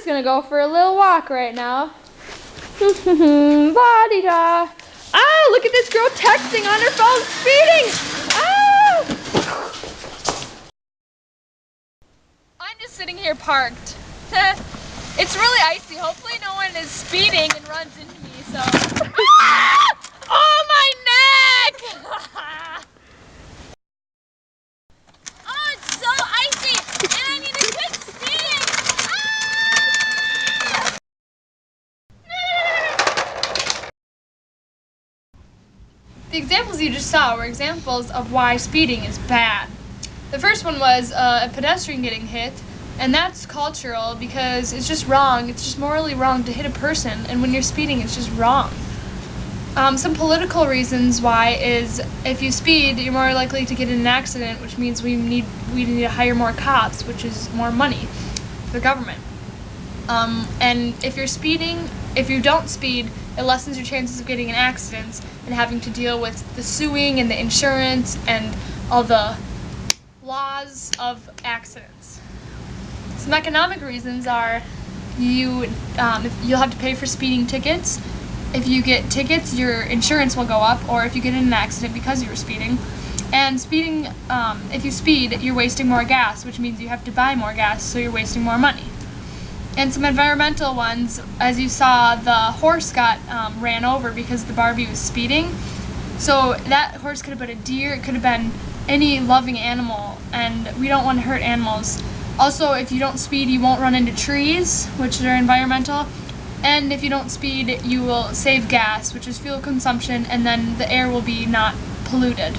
gonna go for a little walk right now. La-di-da. Ah, look at this girl texting on her phone, speeding. Ah! I'm just sitting here parked. It's really icy. Hopefully no one is speeding and runs into me, so. Ah! Oh, my neck! Oh, it's so icy, and I need to quit speeding. Ah! The examples you just saw were examples of why speeding is bad. The first one was a pedestrian getting hit, and that's cultural because it's just wrong. It's just morally wrong to hit a person, and when you're speeding, it's just wrong. Some political reasons why is if you speed, you're more likely to get in an accident, which means we need to hire more cops, which is more money for the government. And if you're speeding, if you don't speed, it lessens your chances of getting in accidents and having to deal with the suing and the insurance and all the laws of accidents. Some economic reasons are you'll have to pay for speeding tickets. If you get tickets, your insurance will go up, or if you get in an accident because you were speeding. And speeding, if you speed, you're wasting more gas, which means you have to buy more gas, so you're wasting more money. And some environmental ones, as you saw, the horse got ran over because the Barbie was speeding. So that horse could have been a deer, it could have been any loving animal, and we don't want to hurt animals. Also, if you don't speed, you won't run into trees, which are environmental. And if you don't speed, you will save gas, which is fuel consumption, and then the air will be not polluted.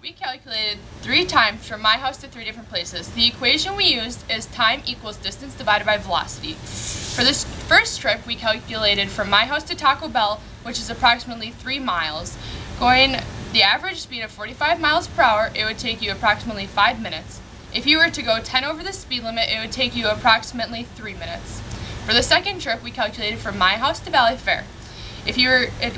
We calculated 3 times from my house to 3 different places. The equation we used is time equals distance divided by velocity. For this first trip, we calculated from my house to Taco Bell, which is approximately 3 miles. Going the average speed of 45 miles per hour, it would take you approximately 5 minutes. If you were to go 10 over the speed limit, it would take you approximately 3 minutes. For the second trip, we calculated from my house to Valley Fair,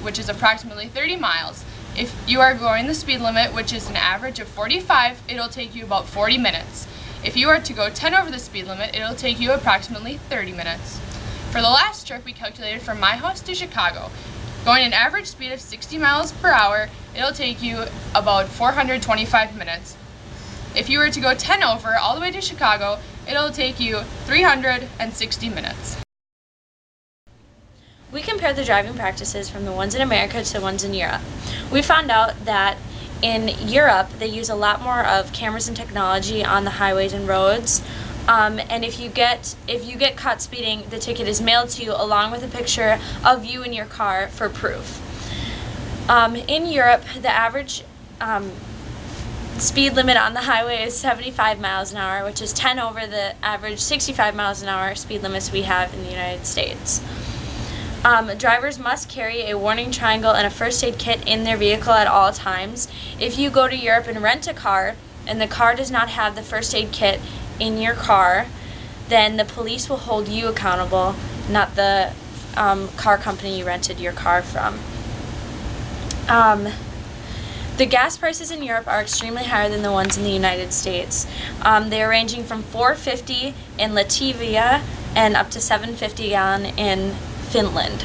which is approximately 30 miles. If you are going the speed limit, which is an average of 45, it'll take you about 40 minutes. If you are to go 10 over the speed limit, it'll take you approximately 30 minutes. For the last trip, we calculated from my house to Chicago. Going an average speed of 60 miles per hour, it'll take you about 425 minutes. If you were to go 10 over all the way to Chicago, it'll take you 360 minutes. We compared the driving practices from the ones in America to the ones in Europe. We found out that in Europe they use a lot more of cameras and technology on the highways and roads. And if you get caught speeding, the ticket is mailed to you along with a picture of you in your car for proof. In Europe, the average speed limit on the highway is 75 miles an hour, which is 10 over the average 65 miles an hour speed limits we have in the United States. Drivers must carry a warning triangle and a first aid kit in their vehicle at all times. If you go to Europe and rent a car and the car does not have the first aid kit in your car, then the police will hold you accountable, not the car company you rented your car from. The gas prices in Europe are extremely higher than the ones in the United States. They are ranging from $4.50 in Latvia and up to $7.50 a gallon in Finland.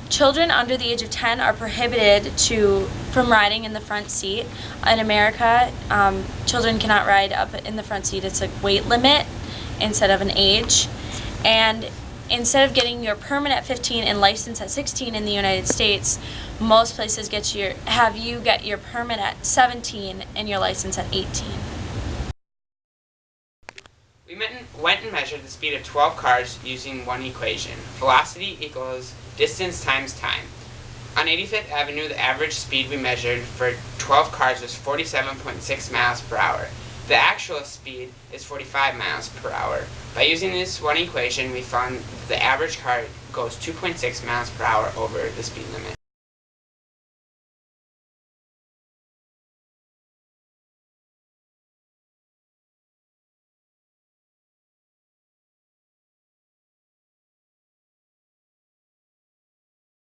Children under the age of 10 are prohibited from riding in the front seat. In America, children cannot ride up in the front seat. It's a weight limit instead of an age. And instead of getting your permit at 15 and license at 16 in the United States, most places have you get your permit at 17 and your license at 18. We went and measured the speed of 12 cars using one equation. Velocity equals distance times time. On 85th Avenue, the average speed we measured for 12 cars was 47.6 miles per hour. The actual speed is 45 miles per hour. By using this one equation, we found the average car goes 2.6 miles per hour over the speed limit.